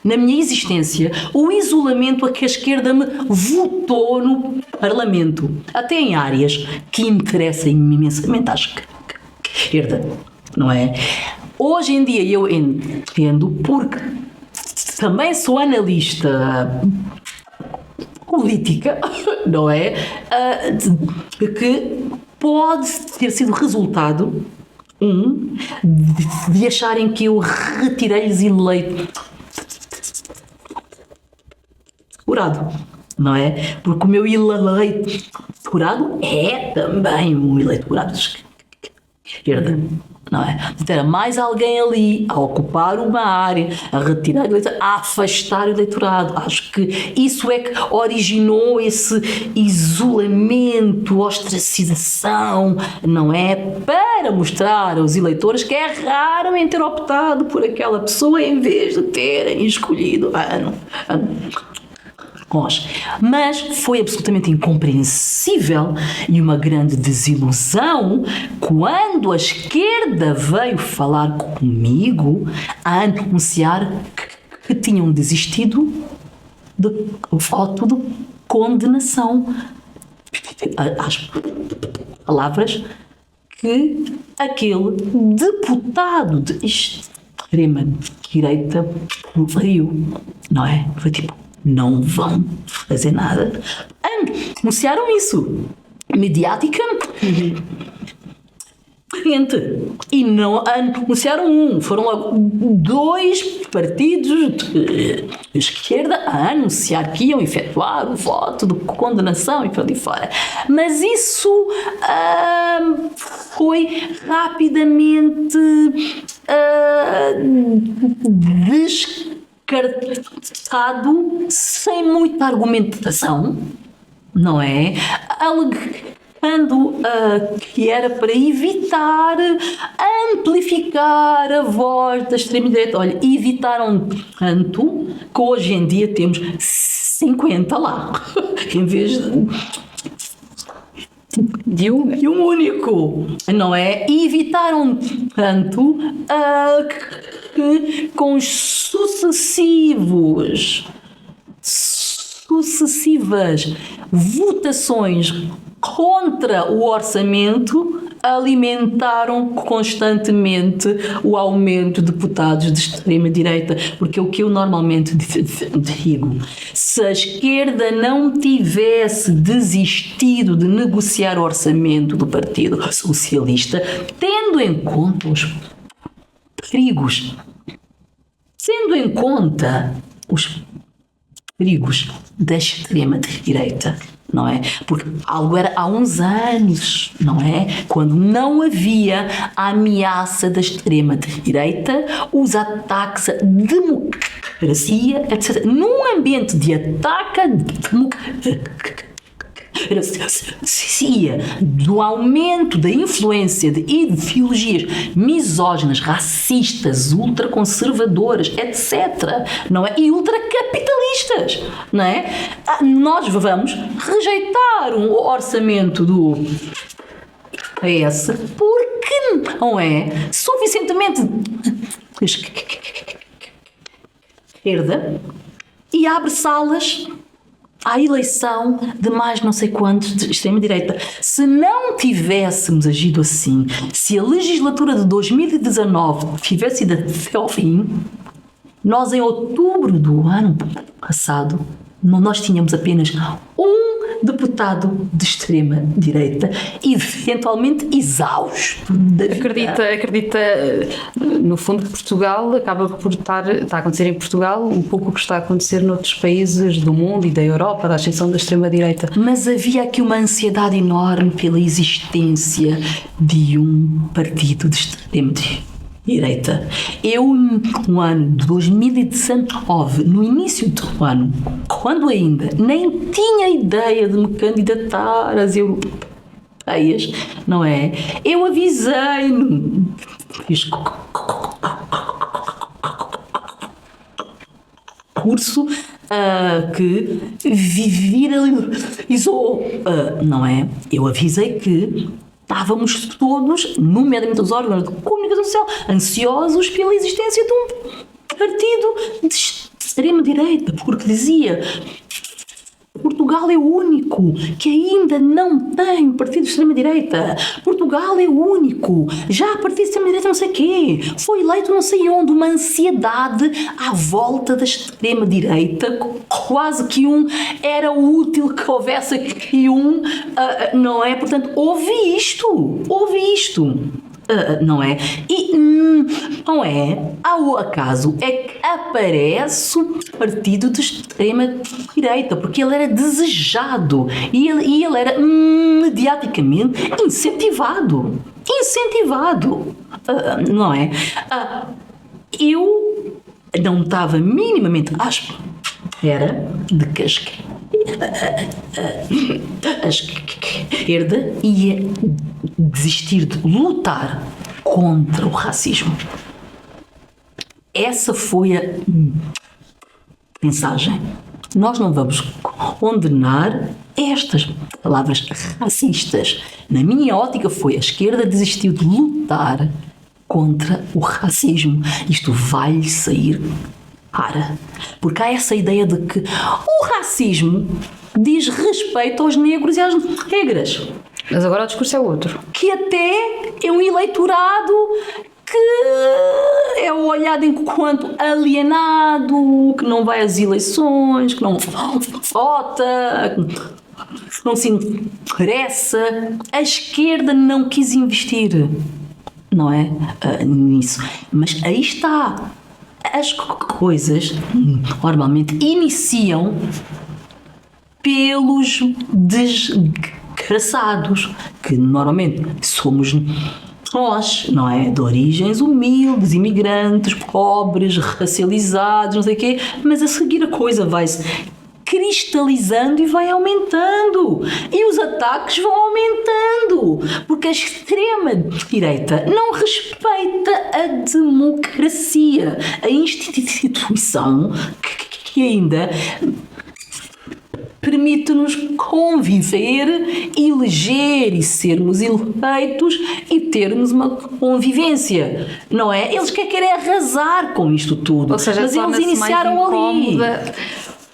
na minha existência o isolamento a que a esquerda me votou no Parlamento, até em áreas que interessam imensamente à esquerda, não é? Hoje em dia eu entendo, porque também sou analista política, não é? Que pode ter sido resultado de acharem que eu retirei-lhes eleitorado, não é? Porque o meu eleitorado é também um eleitorado de esquerda, não é? Portanto, era mais alguém ali a ocupar uma área, a retirar o eleitorado, a afastar o eleitorado. Acho que isso é que originou esse isolamento, ostracização, não é? Para mostrar aos eleitores que erraram ter optado por aquela pessoa em vez de terem escolhido nós. Mas foi absolutamente incompreensível e uma grande desilusão quando a esquerda veio falar comigo a anunciar que tinham desistido do voto de condenação. As palavras que aquele deputado de extrema-direita veio, não é? Foi tipo, não vão fazer nada. Anunciaram isso mediaticamente. E não anunciaram foram logo 2 partidos de esquerda a anunciar que iam efetuar o voto de condenação e para ali fora. Mas isso foi rapidamente descartado sem muita argumentação, não é? que era para evitar amplificar a voz da extrema-direita. Olha, evitaram tanto que hoje em dia temos 50 lá, em vez de um único, não é? E evitaram tanto que com os sucessivas votações contra o orçamento alimentaram constantemente o aumento de deputados de extrema-direita, porque o que eu normalmente digo, se a esquerda não tivesse desistido de negociar o orçamento do Partido Socialista, tendo em conta os perigos, tendo em conta os perigos da extrema-direita, não é? Porque algo era há uns anos, não é? Quando não havia a ameaça da extrema-direita, os ataques à democracia, etc. Num ambiente de ataque à democracia, do aumento da influência de ideologias misóginas, racistas, ultraconservadoras, etc., não é? E ultracapitalistas, não é? Nós vamos rejeitar o orçamento do PS porque não é suficientemente esquerda e abre salas à eleição de mais não sei quantos de extrema-direita. Se não tivéssemos agido assim, se a legislatura de 2019 tivesse ido até ao fim, nós em outubro do ano passado, nós tínhamos apenas um deputado de extrema-direita, eventualmente exausto. Acredita, no fundo, que Portugal acaba por está a acontecer em Portugal um pouco o que está a acontecer noutros países do mundo e da Europa, da ascensão da extrema-direita. Mas havia aqui uma ansiedade enorme pela existência de um partido de extrema-direita. Eu, no ano de 2019, no início do ano, quando ainda nem tinha ideia de me candidatar às europeias, não é? Eu avisei no curso que viralizou, não é? Eu avisei que estávamos todos, nomeadamente os órgãos de comunicação social, ansiosos pela existência de um partido de extrema-direita, porque dizia: Portugal é o único que ainda não tem um partido de extrema-direita. Portugal é o único. Já a partido de extrema-direita não sei quê. Foi eleito não sei onde. Uma ansiedade à volta da extrema-direita. Quase que era útil que houvesse aqui não é? Portanto, houve isto. Não é? E não é ao acaso é que aparece o partido de extrema-direita, porque ele era desejado e ele era mediaticamente incentivado, não é? Eu não estava minimamente à espera de que a esquerda ia desistir de lutar contra o racismo. Essa foi a mensagem. Nós não vamos condenar estas palavras racistas. Na minha ótica foi: a esquerda desistiu de lutar contra o racismo. Isto vai sair cara. Porque há essa ideia de que o racismo diz respeito aos negros e às negras. Mas agora o discurso é outro. Que até é um eleitorado que é olhado enquanto alienado, que não vai às eleições, que não vota, que não se interessa. A esquerda não quis investir, não é? Nisso. Mas aí está. As coisas normalmente iniciam pelos desgraçados, que normalmente somos nós, não é? De origens humildes, imigrantes, pobres, racializados, não sei o quê, mas a seguir a coisa vai-se cristalizando e vai aumentando. E os ataques vão aumentando. Porque a extrema-direita não respeita a democracia, a instituição que ainda permite-nos conviver, eleger e sermos eleitos e termos uma convivência, não é? Eles querem arrasar com isto tudo. Ou seja, mas eles iniciaram mais ali. incómoda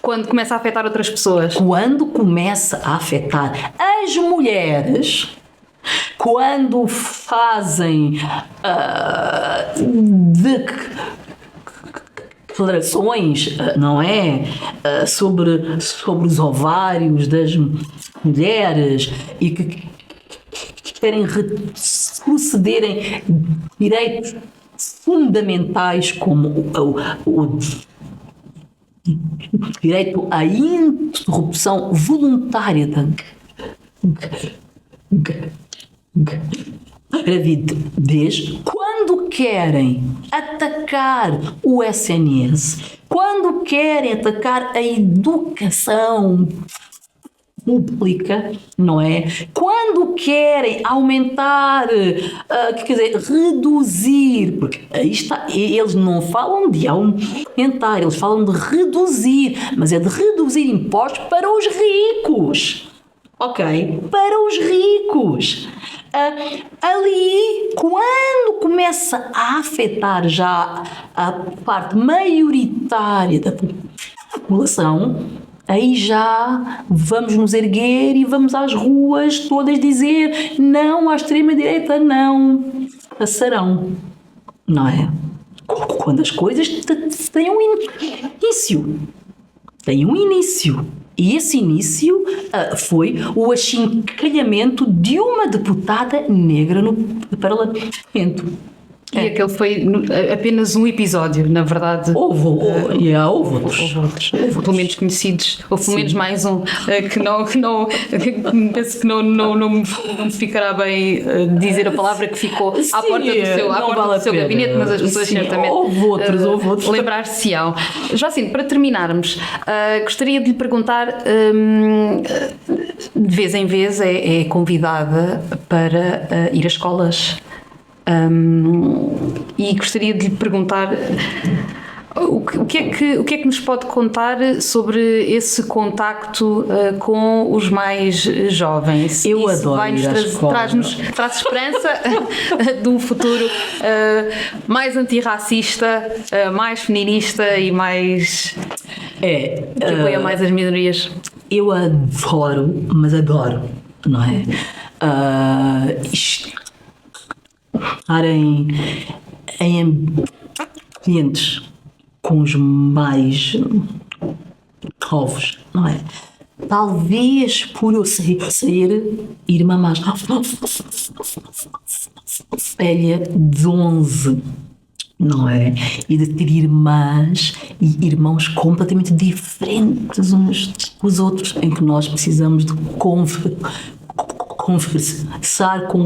quando começa a afetar outras pessoas. Quando começa a afetar as mulheres, quando fazem declarações, não é? Sobre os ovários das mulheres e que querem retrocederem direitos fundamentais como o direito à interrupção voluntária da gravidez, quando querem atacar o SNS, quando querem atacar a educação pública, não é? Quando querem aumentar, quer dizer, reduzir, porque aí está, eles não falam de aumentar, eles falam de reduzir, mas é de reduzir impostos para os ricos, ok? Para os ricos. Ali, quando começa a afetar já a parte maioritária da população, aí já vamos nos erguer e vamos às ruas todas dizer não à extrema-direita, não passarão, não é? Quando as coisas têm um início. Tem um início. E esse início foi o achincalhamento de uma deputada negra no Parlamento. E aquele foi apenas um episódio, na verdade. Houve outros. Houve outros. Pelo menos conhecidos. Ou pelo menos mais um penso que não me ficará bem dizer a palavra que ficou à porta do seu gabinete, mas as pessoas certamente houve outros. Lembrar-se-ão. Joacine, para terminarmos, gostaria de lhe perguntar, de vez em vez é convidada para ir a escolas. E gostaria de lhe perguntar o que é que nos pode contar sobre esse contacto com os mais jovens. Eu adoro vai-nos ir à escola. Traz esperança de um futuro mais antirracista, mais feminista e mais que apoia mais as minorias. Eu adoro, não é? Estar em ambientes com os mais novos, não é? Talvez por eu ser irmã mais velha de 11, não é? E de ter irmãs e irmãos completamente diferentes uns dos outros, em que nós precisamos de conversar com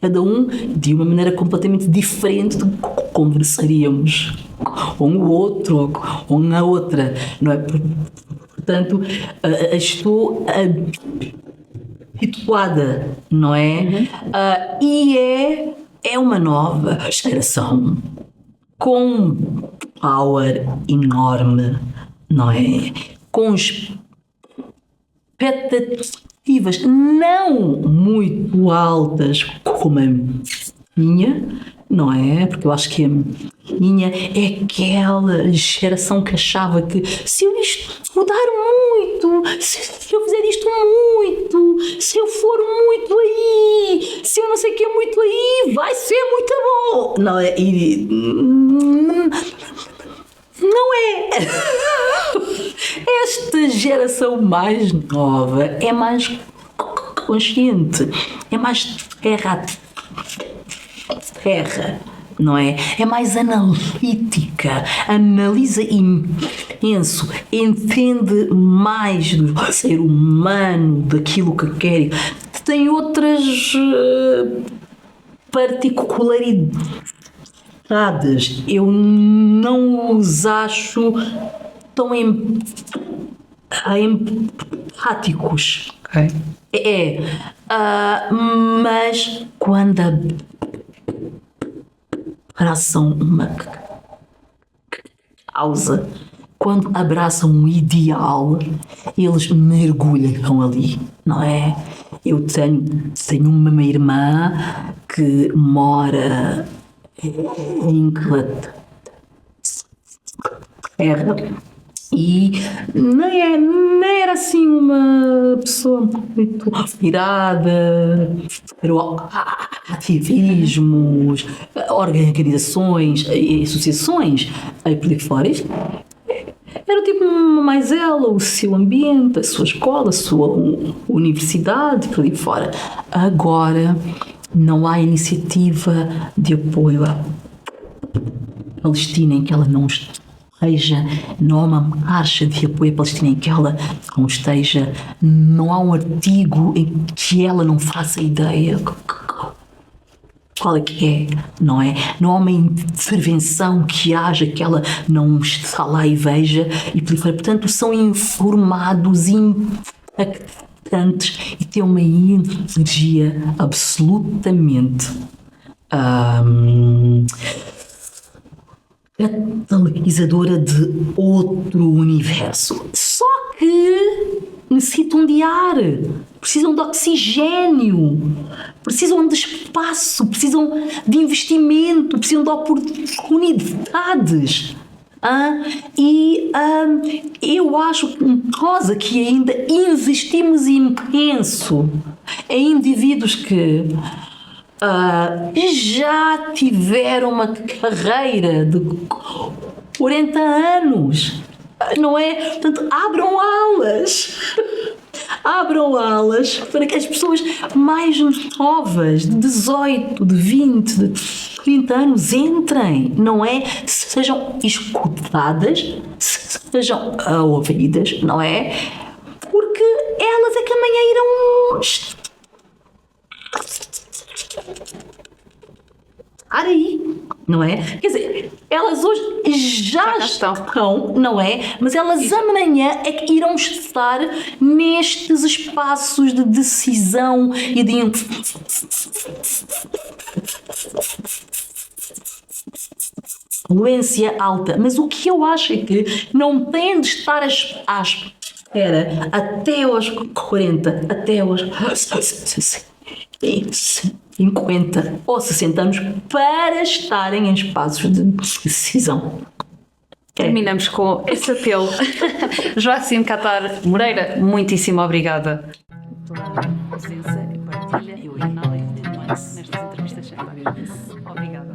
cada um de uma maneira completamente diferente do que conversaríamos com o outro ou na outra, não é? Portanto, estou habituada, não é? E é uma nova geração com power enorme, não é? Com expectativas não muito altas como a minha, não é? Porque eu acho que a minha é aquela geração que achava que se eu estudar muito, se eu fizer isto muito, se eu for muito aí, se eu não sei o que é muito aí, vai ser muito bom, não é? E não é. Esta geração mais nova é mais consciente, é mais terra, não é? É mais analítica, analisa imenso, entende mais do ser humano, daquilo que quer, tem outras particularidades. Eu não os acho tão empáticos. Ok. Mas quando abraçam uma causa, quando abraçam um ideal, eles mergulham ali, não é? Eu tenho uma irmã que mora em Inglaterra e nem era assim uma pessoa muito virada para ativismos, organizações e associações aí por aí fora. Era tipo mais ela, o seu ambiente, a sua escola, a sua universidade, por aí fora. Agora não há iniciativa de apoio à Palestina em que ela não esteja, não há uma marcha de apoio à Palestina em que ela não esteja, não há um artigo em que ela não faça ideia qual é que é, não é? Não há uma intervenção que haja que ela não está lá e veja e por aí fora. Portanto, são informados, impactantes e têm uma energia absolutamente catalisadora de outro universo. Só que necessitam de ar, precisam de oxigênio, precisam de espaço, precisam de investimento, precisam de oportunidades. Eu acho que nós aqui ainda investimos imenso em indivíduos que já tiveram uma carreira de 40 anos, não é? Portanto, abram alas para que as pessoas mais novas, de 18, de 20, de 30 anos, entrem, não é? Sejam escutadas, sejam ouvidas, não é? Porque elas é que amanhã irão estar aí, não é? Quer dizer, elas hoje já estão, não é? Mas elas amanhã é que irão estar nestes espaços de decisão e de influência alta. Mas o que eu acho é que não tem de estar à espera até aos 40, até aos 50 ou 60 anos para estarem em espaços de decisão. Terminamos com esse apelo. Joacim Catar Moreira, muitíssimo obrigada pela presença e partilha e análise nestas entrevistas. Obrigada.